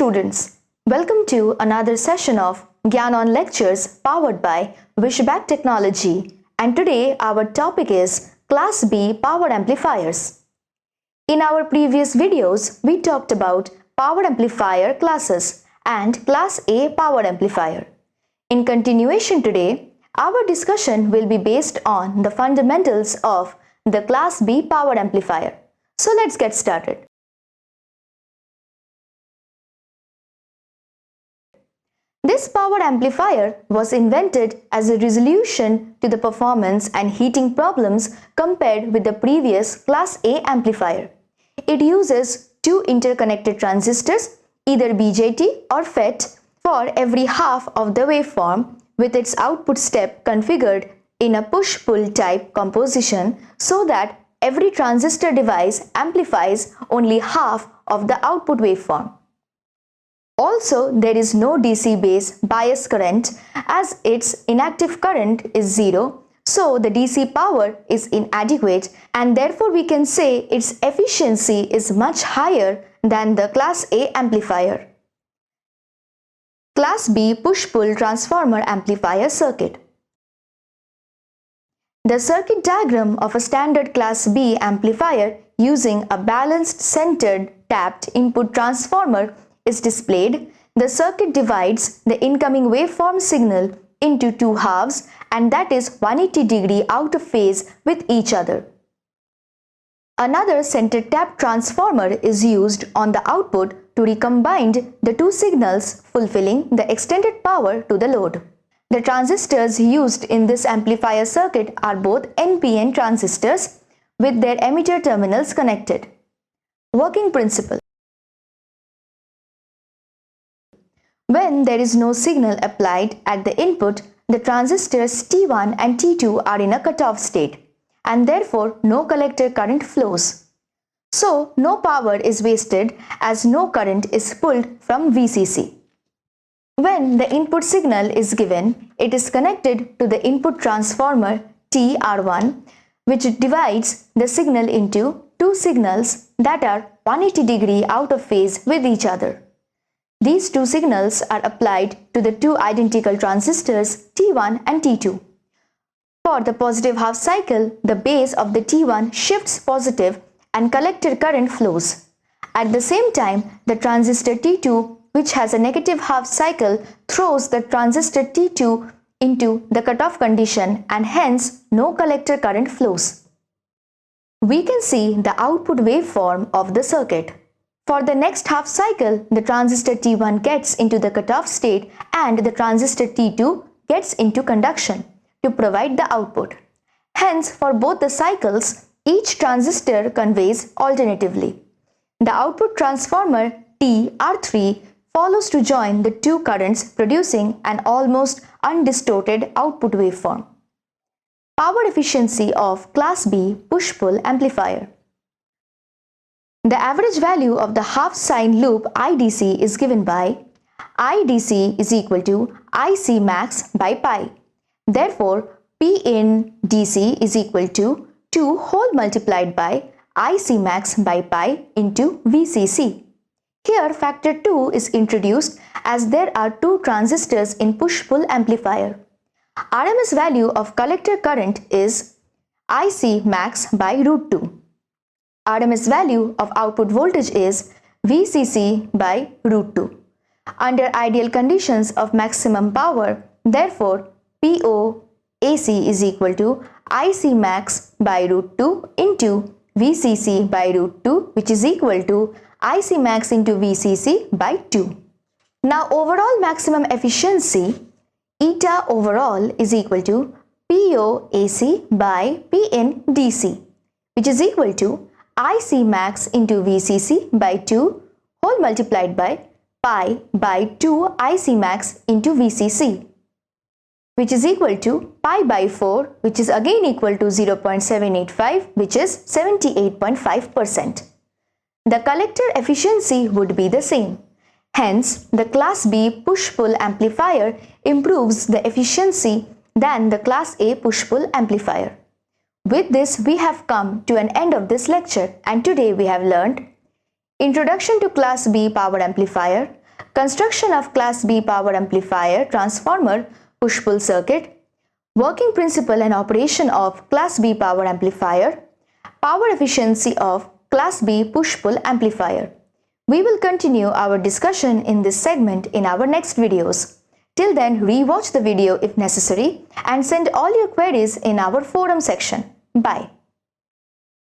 students, welcome to another session of Gyan on Lectures powered by Wishback Technology, and today our topic is Class B Power Amplifiers. In our previous videos, we talked about power amplifier classes and Class A power amplifier. In continuation today, our discussion will be based on the fundamentals of the Class B power amplifier. So let's get started. This power amplifier was invented as a resolution to the performance and heating problems compared with the previous Class A amplifier. It uses two interconnected transistors, either BJT or FET, for every half of the waveform, with its output step configured in a push-pull type composition so that every transistor device amplifies only half of the output waveform. Also, there is no DC base bias current as its inactive current is zero, so the DC power is inadequate, and therefore we can say its efficiency is much higher than the Class A amplifier. Class B push-pull transformer amplifier circuit. The circuit diagram of a standard Class B amplifier using a balanced centered tapped input transformer is displayed. The circuit divides the incoming waveform signal into two halves, and that is 180 degree out of phase with each other. Another centered tap transformer is used on the output to recombine the two signals, fulfilling the extended power to the load. The transistors used in this amplifier circuit are both NPN transistors with their emitter terminals connected. Working principle. When there is no signal applied at the input, the transistors T1 and T2 are in a cutoff state, and therefore no collector current flows. So no power is wasted as no current is pulled from VCC. When the input signal is given, it is connected to the input transformer TR1, which divides the signal into two signals that are 180 degree out of phase with each other. These two signals are applied to the two identical transistors T1 and T2. For the positive half cycle, the base of the T1 shifts positive and collector current flows. At the same time, the transistor T2, which has a negative half cycle, throws the transistor T2 into the cutoff condition, and hence no collector current flows. We can see the output waveform of the circuit. For the next half cycle, the transistor T1 gets into the cutoff state and the transistor T2 gets into conduction to provide the output. Hence, for both the cycles, each transistor conveys alternatively. The output transformer TR3 follows to join the two currents, producing an almost undistorted output waveform. Power efficiency of Class B push-pull amplifier. The average value of the half sine loop IDC is given by IDC is equal to IC max by pi. Therefore, P in DC is equal to 2 whole multiplied by IC max by pi into VCC. Here factor 2 is introduced as there are two transistors in push-pull amplifier. RMS value of collector current is IC max by root 2. RMS value of output voltage is VCC by root 2. Under ideal conditions of maximum power, therefore, POAC is equal to IC max by root 2 into VCC by root 2, which is equal to IC max into VCC by 2. Now, overall maximum efficiency, eta overall is equal to POAC by PN DC, which is equal to IC max into VCC by 2 whole multiplied by pi by 2 IC max into VCC, which is equal to pi by 4, which is again equal to 0.785, which is 78.5%. The collector efficiency would be the same. Hence, the Class B push-pull amplifier improves the efficiency than the Class A push-pull amplifier. With this, we have come to an end of this lecture, and today we have learned Introduction to Class B power amplifier, construction of Class B power amplifier transformer push-pull circuit, working principle and operation of Class B power amplifier, power efficiency of Class B push-pull amplifier. We will continue our discussion in this segment in our next videos. Till then, re-watch the video if necessary and send all your queries in our forum section. Bye.